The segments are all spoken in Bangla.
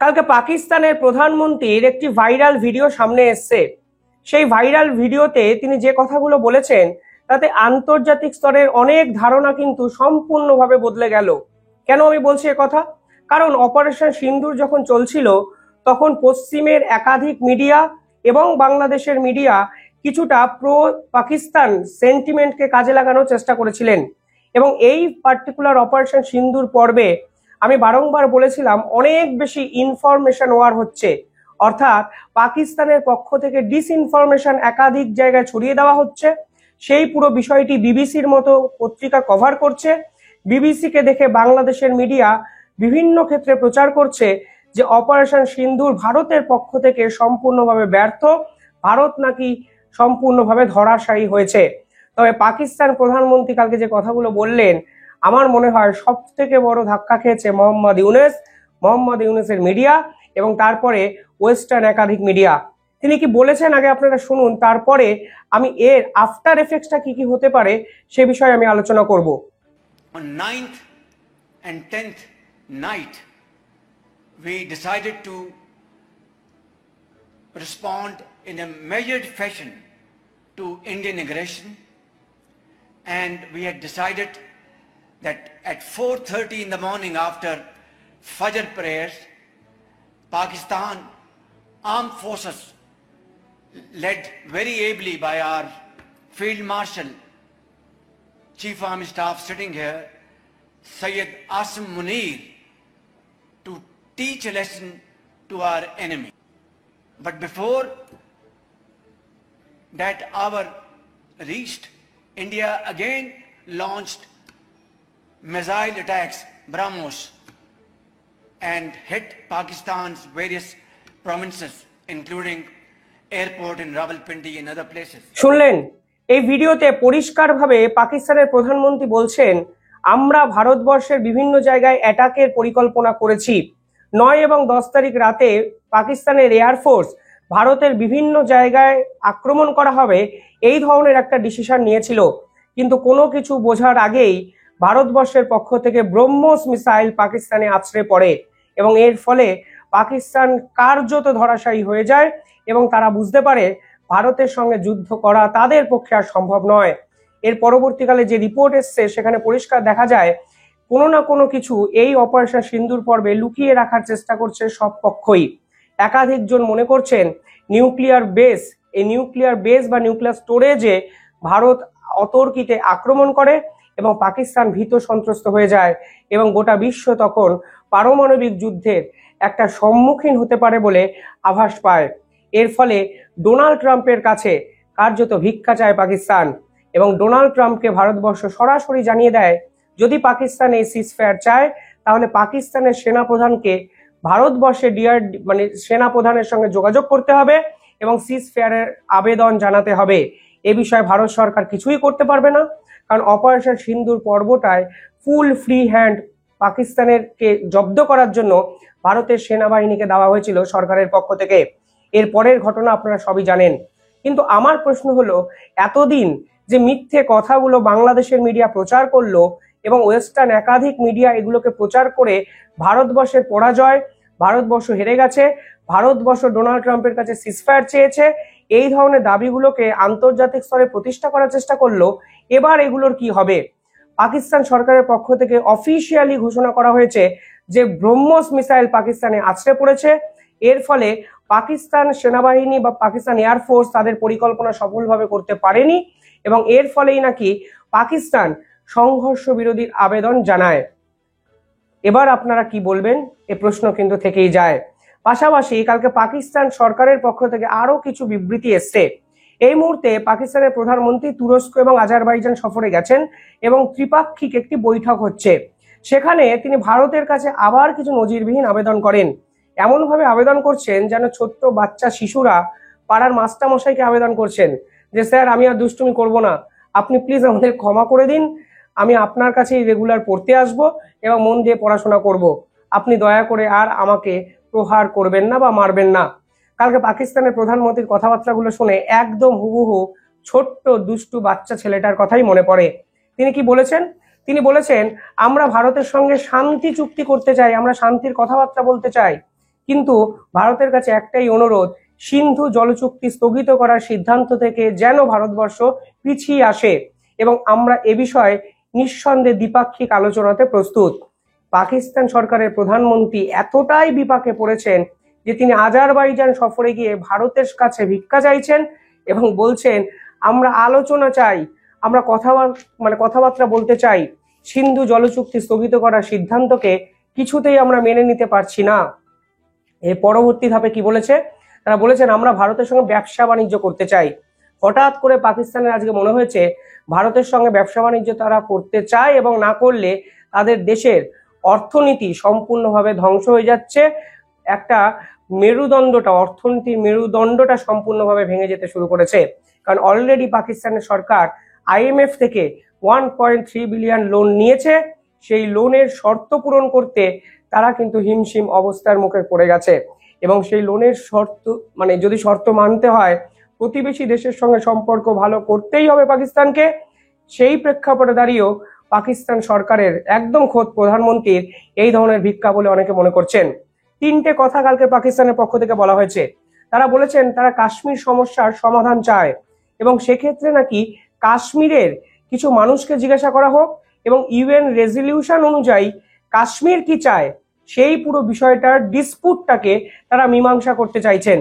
কালকে পাকিস্তানের প্রধানমন্ত্রীর একটি ভাইরাল ভিডিও সামনে এসছে। সেই ভাইরাল ভিডিওতে তিনি যে কথাগুলো বলেছেন তাতে আন্তর্জাতিক স্তরের অনেক ধারণা কিন্তু সম্পূর্ণভাবে বদলে গেল। কেন আমি বলছি কথা? কারণ অপারেশন সিন্দুর যখন চলছিল তখন পশ্চিমের একাধিক মিডিয়া এবং বাংলাদেশের মিডিয়া কিছুটা প্রো পাকিস্তান সেন্টিমেন্টকে কাজে লাগানোর চেষ্টা করেছিলেন। এবং এই পার্টিকুলার অপারেশন সিন্দুর পর্বে আমি বারংবার বলেছিলাম অনেক বেশি ইনফরমেশন ওয়ার হচ্ছে, অর্থাৎ পাকিস্তানের পক্ষ থেকে ডিসইনফরমেশন একাধিক জায়গায় ছড়িয়ে দেওয়া হচ্ছে। সেই পুরো বিষয়টি বিবিসির মতো পত্রিকা কভার করছে। বিবিসিকে দেখে বাংলাদেশের মিডিয়া বিভিন্ন ক্ষেত্রে প্রচার করছে যে অপারেশন সিন্দুর ভারতের পক্ষ থেকে সম্পূর্ণভাবে ব্যর্থ, ভারত নাকি সম্পূর্ণভাবে ধরাশায়ী হয়েছে। তবে পাকিস্তান প্রধানমন্ত্রী কালকে যে কথাগুলো বললেন, আমার মনে হয় সব থেকে বড় ধাক্কা খেয়েছে মোহাম্মদ ইউনূসের মিডিয়া এবং তারপরে ওয়েস্টার্ন একাধিক মিডিয়া। তিনি কি বলেছেন আগে আপনারা শুনুন, তারপরে আমি এর আফটার এফেক্টসটা কি কি হতে পারে সে বিষয়ে আমি আলোচনা করব। On 9th and 10th night, we decided to respond in a measured fashion to Indian aggression, and we had decided that at 4:30 in the morning after Fajr prayers, Pakistan Armed Forces, led very ably by our Field Marshal, Chief Army Staff sitting here, Syed Asim Munir, to teach a lesson to our enemy. But before that hour reached, India again launched missile attacks, BrahMos, and hit Pakistan's various provinces, including airport in Rawalpindi and other places. শুনলেন, এই ভিডিওতে পরিষ্কারভাবে পাকিস্তানের প্রধানমন্ত্রী বলছেন আমরা ভারতবর্ষের বিভিন্ন জায়গায় অ্যাটাকের পরিকল্পনা করেছি। 9 এবং 10 তারিখ রাতে পাকিস্তানের এয়ারফোর্স ভারতের বিভিন্ন জায়গায় আক্রমণ করা হবে এই ধরনের একটা ডিসিশন নিয়েছিল, কিন্তু কোনো কিছু বোঝার আগেই ভারতবর্ষের পক্ষ থেকে ব্রহ্মোস মিসাইল পাকিস্তানে আছড়ে পড়ে এবং এর ফলে পাকিস্তান কার্যত ধরাশায়ী হয়ে যায় এবং তারা বুঝতে পারে ভারতের সঙ্গে যুদ্ধ করা তাদের পক্ষে আর সম্ভব নয়। এর পরবর্তীকালে যে রিপোর্ট এসছে সেখানে পরিষ্কার দেখা যায় কোনো না কোনো কিছু এই অপারেশন সিন্দুর পর্বে লুকিয়ে রাখার চেষ্টা করছে সব পক্ষই। একাধিকজন মনে করছেন নিউক্লিয়ার বেস বা নিউক্লিয়ার স্টোরেজে ভারত অতর্কিতে আক্রমণ করে এবং পাকিস্তান ভীত সন্ত্রস্ত হয়ে যায় এবং গোটা বিশ্ব তখন পারমাণবিক যুদ্ধের একটা সম্মুখীন হতে পারে বলে আভাস পায়। এর ফলে ডোনাল্ড ট্রাম্পের কাছে কার্যত ভিক্ষা চায় পাকিস্তান এবং ডোনাল্ড ট্রাম্পকে ভারতবর্ষ সরাসরি জানিয়ে দেয় যদি পাকিস্তান এই সিজফায়ার চায় তাহলে পাকিস্তানের সেনাপ্রধানকে ভারতবর্ষে সেনাপ্রধানের সঙ্গে যোগাযোগ করতে হবে এবং সিজফায়ারের আবেদন জানাতে হবে। এ বিষয়ে ভারত সরকার কিছুই করতে পারবে না, কারণ অপারেশন সিন্দুর পর্বটায় ফুল ফ্রি হ্যান্ড পাকিস্তানের কে জব্দ করার জন্য ভারতের সেনাবাহিনীকে দেওয়া হয়েছিল সরকারের পক্ষ থেকে। এর পরের ঘটনা আপনারা সবই জানেন, কিন্তু আমার প্রশ্ন হলো এতদিন যে মিথ্যে কথাগুলো বাংলাদেশের মিডিয়া প্রচার করলো এবং ওয়েস্টার্ন একাধিক মিডিয়া এগুলোকে প্রচার করে ভারতবর্ষের পরাজয়, ভারতবর্ষ হেরে গেছে, ভারতবর্ষ ডোনাল্ড ট্রাম্পের কাছে সিজফায়ার চেয়েছে, এই ধরনের দাবিগুলোকে আন্তর্জাতিক স্তরে প্রতিষ্ঠা করার চেষ্টা করলো। এবার এগুলোর কি হবে? পাকিস্তান সরকারের পক্ষ থেকে অফিসিয়ালি ঘোষণা করা হয়েছে যে ব্রহ্মোস মিসাইল পাকিস্তানে আছড়ে পড়েছে। এর ফলে পাকিস্তান সেনাবাহিনী বা পাকিস্তান এয়ারফোর্স তাদের পরিকল্পনা সফলভাবে করতে পারেনি এবং এর ফলেই নাকি পাকিস্তান সংঘর্ষ বিরোধীর আবেদন জানায়। এবার আপনারা কি বলবেন এ প্রশ্ন কিন্তু থেকেই যায়। পাশাপাশি কালকে পাকিস্তান সরকারের পক্ষ থেকে আরো কিছু বিবৃতি এসছে। এই মুহূর্তে পাকিস্তানের প্রধানমন্ত্রী তুরস্ক এবং আজারবাইজান সফরে গেছেন এবং ত্রিপাক্ষিক একটি বৈঠক হচ্ছে। সেখানে তিনি ভারতের কাছে আবার কিছু নজিরবিহীন আবেদন করেন। এমনভাবে আবেদন করছেন যেন ছোট্ট বাচ্চা শিশুরা পাড়ার মাস্টারমশাইকে আবেদন করছেন যে স্যার আমি আর দুষ্টুমি করব না, আপনি প্লিজ আমাদের ক্ষমা করে দিন, আমি আপনার কাছেই রেগুলার পড়তে আসব এবং মন দিয়ে পড়াশোনা করব, আপনি দয়া করে আর আমাকে প্রহার করবেন না বা মারবেন না। কালকে পাকিস্তানের প্রধানমন্ত্রীর কথাবার্তাগুলো শুনে একদম হুবহু ছোট্ট দুষ্টু বাচ্চা ছেলেটার কথাই মনে পড়ে। তিনি কি বলেছেন? তিনি বলেছেন আমরা ভারতের সঙ্গে শান্তি চুক্তি করতে চাই, আমরা শান্তির কথাবার্তা বলতে চাই, কিন্তু ভারতের কাছে একটাই অনুরোধ, সিন্ধু জলচুক্তি স্থগিত করার সিদ্ধান্ত থেকে যেন ভারতবর্ষ পিছিয়ে আসে এবং আমরা এ বিষয়ে নিঃসন্দেহে দ্বিপাক্ষিক আলোচনাতে প্রস্তুত। পাকিস্তান সরকারের প্রধানমন্ত্রী এতটাই বিপাকে পড়েছেন যে তিনি আজারবাইজান সফরে গিয়ে ভারতের কাছে ভিক্ষা চাইছেন এবং বলছেন আমরা আলোচনা চাই, আমরা কথাবার্তা বলতে চাই, সিন্ধু জলচুক্তি স্থগিত করার সিদ্ধান্তকে কিছুতেই আমরা মেনে নিতে পারছি না। এর পরবর্তী ধাপে কি বলেছে, তারা বলেছেন আমরা ভারতের সঙ্গে ব্যবসা বাণিজ্য করতে চাই। হঠাৎ করে পাকিস্তানের আজকে মনে হয়েছে ভারতের সঙ্গে ব্যবসা বাণিজ্য তারা করতে চায় এবং না করলে তাদের দেশের অর্থনীতি সম্পূর্ণভাবে ধ্বংস হয়ে যাচ্ছে, একটা অর্থনীতির মেরুদণ্ডটা সম্পূর্ণভাবে ভেঙে যেতে শুরু করেছে। কারণ অলরেডি পাকিস্তানের সরকার IMF থেকে 1.3 বিলিয়ন লোন নিয়েছে, সেই লোনের শর্ত পূরণ করতে তারা কিন্তু হিমশিম অবস্থার মুখে পড়ে গেছে এবং সেই লোনের শর্ত যদি শর্ত মানতে হয় প্রতিবেশী দেশের সঙ্গে সম্পর্ক ভালো করতেই হবে পাকিস্তানকে। সেই প্রেক্ষাপটে দাঁড়িয়েও পাকিস্তান সরকারের একদম খোদ প্রধানমন্ত্রীর এই ধরনের ভিক্ষা বলে অনেকে মনে করছেন। তিনটে কথা কালকে পাকিস্তানের পক্ষ থেকে বলা হয়েছে। তারা বলেছেন তারা কাশ্মীর সমস্যার সমাধান চায় এবং সেক্ষেত্রে নাকি কাশ্মীরের কিছু মানুষকে জিজ্ঞাসা করা হোক এবং UN রেজলিউশন অনুযায়ী কাশ্মীর কি চায় সেই পুরো বিষয়টার ডিসপুটটাকে তারা মীমাংসা করতে চাইছেন।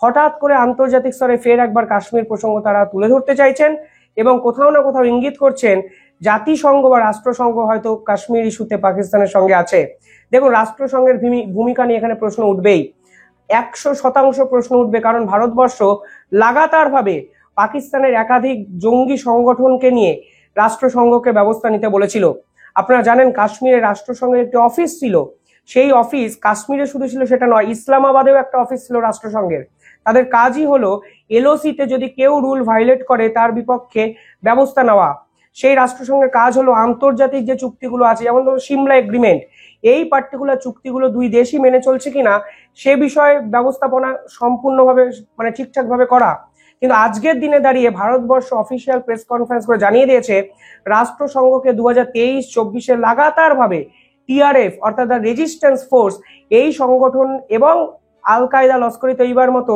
হঠাৎ করে আন্তর্জাতিক স্তরে ফের একবার কাশ্মীর প্রসঙ্গ তারা তুলে ধরতে চাইছেন এবং কোথাও না কোথাও ইঙ্গিত করছেন জাতিসংঘ বা রাষ্ট্রসংঘ হয়তো কাশ্মীর ইস্যুতে পাকিস্তানের সঙ্গে আছে। দেখুন, রাষ্ট্রসংঘের ভূমিকা নিয়ে এখানে প্রশ্ন উঠবেই, 100% প্রশ্ন উঠবে, কারণ ভারতবর্ষ লাগাতার ভাবে পাকিস্তানের একাধিক জঙ্গি সংগঠনকে নিয়ে রাষ্ট্রসংঘকে ব্যবস্থা নিতে বলেছিল। আপনারা জানেন কাশ্মীরে রাষ্ট্রসংঘের একটি অফিস ছিল, সেই অফিস কাশ্মীরে শুধু ছিল সেটা নয়, ইসলামাবাদেও একটা অফিস ছিল রাষ্ট্রসংঘের। তাদের কাজই হলো LOC-তে যদি কেউ রুল ভায়োলেট করে তার বিপক্ষে ব্যবস্থা নেওয়া। সেই রাষ্ট্রসংঘের কাজ হলো আন্তর্জাতিক যে চুক্তিগুলো আছে, যেমন ধরো সিমলা এগ্রিমেন্ট, এই পার্টিকুলার চুক্তিগুলো দুই দেশই মেনে চলছে কিনা সে বিষয়ে ব্যবস্থাপনা সম্পূর্ণভাবে ঠিকঠাকভাবে করা। কিন্তু আজকের দিনে দাঁড়িয়ে ভারতবর্ষ অফিসিয়াল প্রেস কনফারেন্স করে জানিয়ে দিয়েছে রাষ্ট্রসংঘকে 2023-24 লাগাতার ভাবে TRF অর্থাৎ দ্য রেজিস্ট্যান্স ফোর্স এই সংগঠন এবং আল কায়দা, লস্কর ই তৈবার মতো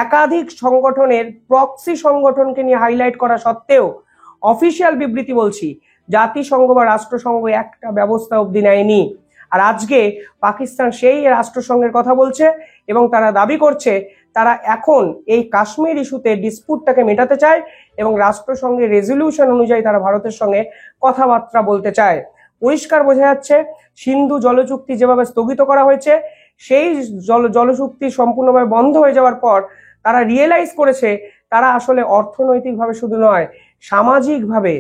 একাধিক সংগঠনের প্রক্সি সংগঠনকে নিয়ে হাইলাইট করা সত্ত্বেও অফিসিয়াল বিবৃতি বলছি জাতিসংঘ বা রাষ্ট্রসংঘ একটা ব্যবস্থা অবধি নেয়নি। আর আজকে পাকিস্তান সেই রাষ্ট্রসংঘের কথা বলছে এবং তারা দাবি করছে তারা এখন এই কাশ্মীর ইস্যুতে ডিসপুটটাকে মেটাতে চায় এবং রাষ্ট্রসংঘের রেজলিউশন অনুযায়ী তারা ভারতের সঙ্গে কথাবার্তা বলতে চায়। পরিষ্কার বোঝা যাচ্ছে সিন্ধু জলচুক্তি যেভাবে স্থগিত করা হয়েছে সেই জলচুক্তি সম্পূর্ণভাবে বন্ধ হয়ে যাওয়ার পর তারা রিয়েলাইজ করেছে তারা আসলে অর্থনৈতিকভাবে শুধু নয় সামাজিকভাবে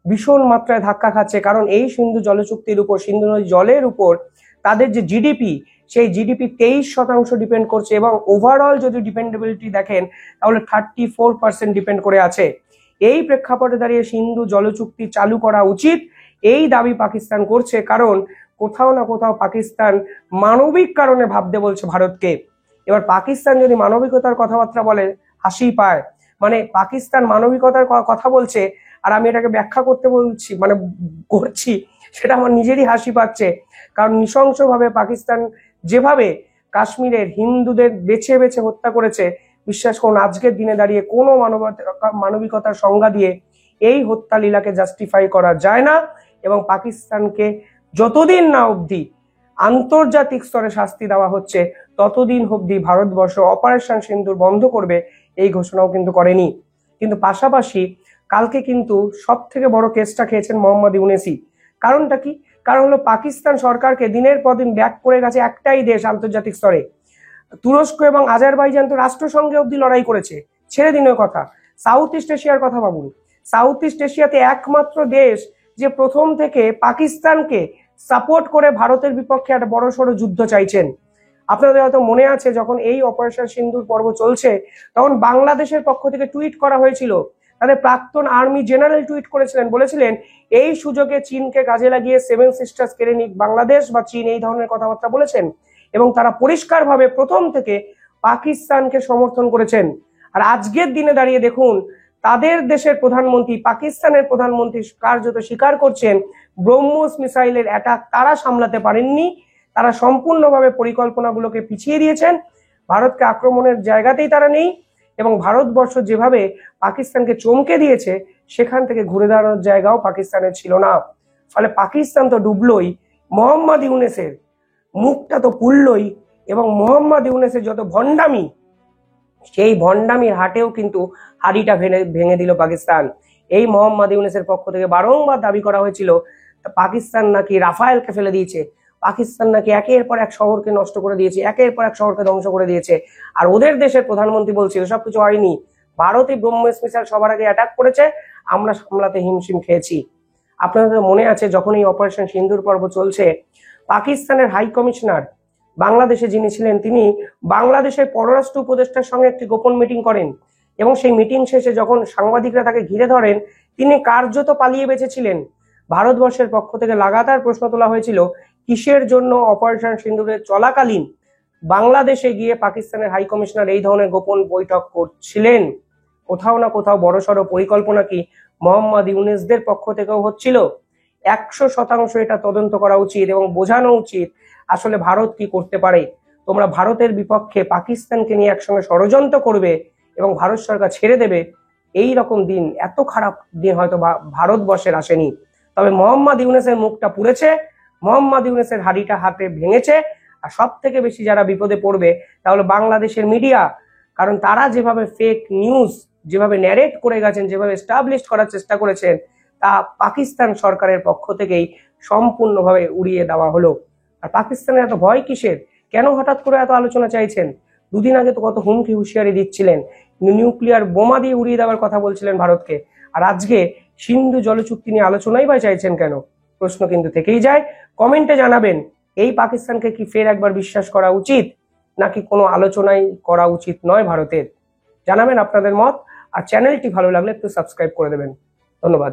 ভীষণ মাত্রায় ধাক্কা খাচ্ছে। কারণ এই সিন্ধু জলচুক্তির উপর, সিন্ধু নদী জলের উপর তাদের যে জিডিপি, সেই জিডিপি 23% ডিপেন্ড করছে এবং ওভারঅল যদি ডিপেন্ডেবিলিটি দেখেন তাহলে 34% ডিপেন্ড করে আছে। এই প্রেক্ষাপটে দাঁড়িয়ে সিন্ধু জলচুক্তি চালু করা উচিত এই দাবি পাকিস্তান করছে, কারণ কোথাও না কোথাও পাকিস্তান মানবিক কারণে ভাবতে বলছে ভারতকে। এবার পাকিস্তান যদি মানবিকতার কথাবার্তা বলে হাসি পায়, পাকিস্তান মানবিকতার কথা বলছে আর আমি এটাকে ব্যাখ্যা করছি সেটা আমার নিজেরই হাসি পাচ্ছে। কারণ নৃশংসভাবে পাকিস্তান যেভাবে কাশ্মীরের হিন্দুদের বেছে বেছে হত্যা করেছে, বিশ্বাস করুন আজকের দিনে দাঁড়িয়ে কোনো মানবিকতার সংজ্ঞা দিয়ে এই হত্যা লীলাকে জাস্টিফাই করা যায় না এবং পাকিস্তানকে যতদিন না অবধি আন্তর্জাতিক স্তরে শাস্তি দেওয়া হচ্ছে ততদিন অবধি ভারতবর্ষ অপারেশন সিন্দুর বন্ধ করবে এই ঘোষণাও কিন্তু করেনি। কিন্তু পাশাপাশি কালকে কিন্তু সব থেকে বড় কেসটা খেয়েছেন মোহাম্মদ ইউনেসি। কারণটা কি? কারণ হলো পাকিস্তান সরকারকে দিনের পর দিন ব্যাক করে গেছে একটাই দেশ আন্তর্জাতিক স্তরে, তুরস্ক এবং আজারবাইজান তো রাষ্ট্রসংঘে অবধি লড়াই করেছে, ছেড়ে দিনের কথা, সাউথ ইস্ট এশিয়ার কথা ভাবুন। সাউথ ইস্ট এশিয়াতে একমাত্র দেশ যে প্রথম থেকে পাকিস্তানকে সাপোর্ট করে ভারতের বিপক্ষে একটা বড় সড়ো যুদ্ধ চাইছেন। আপনাদের হয়তো মনে আছে যখন এই অপারেশন সিন্দুর পর্ব চলছে তখন বাংলাদেশের পক্ষ থেকে টুইট করা হয়েছিল, তাদের প্রাক্তন আর্মি জেনারেল টুইট করেছিলেন, বলেছিলেন এই সুযোগে চীনকে কাজে লাগিয়ে 7 সিস্টার্স কেড়ে নিক বাংলাদেশ বা চীন, এই ধরনের কথাবার্তা বলেছেন এবং তারা পরিষ্কারভাবে প্রথম থেকে পাকিস্তানকে সমর্থন করেছেন। আর আজকের দিনে দাঁড়িয়ে দেখুন তাদের দেশের প্রধানমন্ত্রী, পাকিস্তানের প্রধানমন্ত্রী কার্যত স্বীকার করছেন ব্রহ্মোস মিসাইলের অ্যাটাক তারা সামলাতে পারেননি, তারা সম্পূর্ণভাবে পরিকল্পনাগুলোকে পিছিয়ে দিয়েছেন। ভারতকে আক্রমণের জায়গাতেই তারা নেই এবং ভারতবর্ষ যেভাবে পাকিস্তানকে চমকে দিয়েছে সেখান থেকে ঘুরে দাঁড়ানোর জায়গাও পাকিস্তানের ছিল না। ফলে পাকিস্তান তো ডুবলোই, মোহাম্মদ ইউনূসের মুখটা তো পুড়লই এবং মোহাম্মদ ইউনূসের যত ভণ্ডামি, সেই ভণ্ডামির হাটেও কিন্তু হাড়িটা ভেঙে দিল পাকিস্তান। এই মোহাম্মদ ইউনূসের পক্ষ থেকে বারংবার দাবি করা হয়েছিল পাকিস্তান নাকি রাফায়েলকে ফেলে দিয়েছে, পাকিস্তান নাকি একের পর এক শহরকে নষ্ট করে দিয়েছে, একের পর এক শহরকে ধ্বংস করে দিয়েছে। আর ওদের দেশের প্রধানমন্ত্রী বলছিল সবকিছু হয়নি, ভারতই ব্রহ্মোস মিসাইল সবার আগে অ্যাটাক করেছে, আমরা সামলাতে হিমশিম খেয়েছি। আপনাদের মনে আছে যখন এই অপারেশন সিন্দুর পর্ব চলছে, পাকিস্তানের হাই কমিশনার বাংলাদেশে যিনি ছিলেন, তিনি বাংলাদেশের পররাষ্ট্র উপদেষ্টার সঙ্গে একটি গোপন মিটিং করেন এবং সেই মিটিং শেষে যখন সাংবাদিকরা তাকে ঘিরে ধরেন, তিনি কার্যত পালিয়ে বেঁচেছিলেন। ভারতবর্ষের পক্ষ থেকে লাগাতার প্রশ্ন তোলা হয়েছিল কিসের জন্য অপারেশন সিন্দুরের চলাকালীন বাংলাদেশে গিয়ে পাকিস্তানের হাই কমিশনার এই ধরনের গোপন বৈঠক করছিলেন। কোথাও না কোথাও বড়সড় পরিকল্পনা কি মোহাম্মদ ইউনূসদের পক্ষ থেকেও হচ্ছিল? 100% এটা তদন্ত করা উচিত এবং বোঝানো উচিত আসলে ভারত কি করতে পারে। তোমরা ভারতের বিপক্ষে পাকিস্তানকে নিয়ে একসঙ্গে ষড়যন্ত্র করবে এবং ভারত সরকার ছেড়ে দেবে, এই রকম দিন, এত খারাপ দিন হয়তো ভারতবর্ষের আসেনি। তবে মোহাম্মদ ইউনূসের মুখটা পুড়েছে, মোহাম্মদ ইউনূসের হাড়িটা হাতে ভেঙেছে। আর সব থেকে বেশি যারা বিপদে পড়বে তাহলে বাংলাদেশের মিডিয়া, কারণ তারা যেভাবে ফেক নিউজ যেভাবে ন্যারেট করে গেছেন, যেভাবে এস্টাবলিশ করার চেষ্টা করেছেন, তা পাকিস্তান সরকারের পক্ষ থেকেই সম্পূর্ণভাবে উড়িয়ে দেওয়া হলো। আর পাকিস্তানের এত ভয় কিসের? কেন হঠাৎ করে এত আলোচনা চাইছেন? দুদিন আগে তো কত হুমকি হুঁশিয়ারি দিচ্ছিলেন, নিউক্লিয়ার বোমা দিয়ে উড়িয়ে দেওয়ার কথা বলছিলেন ভারতকে, আর আজকে সিন্ধু জলচুক্তি নিয়ে আলোচনাই বা চাইছেন কেন? প্রশ্ন কিন্তু থেকেই যায়। কমেন্টে জানাবেন এই পাকিস্তানকে কি ফের একবার বিশ্বাস করা উচিত নাকি কোনো আলোচনাই করা উচিত নয় ভারতের? জানাবেন আপনাদের মত। আর চ্যানেলটি ভালো লাগলে একটু সাবস্ক্রাইব করে দেবেন। ধন্যবাদ।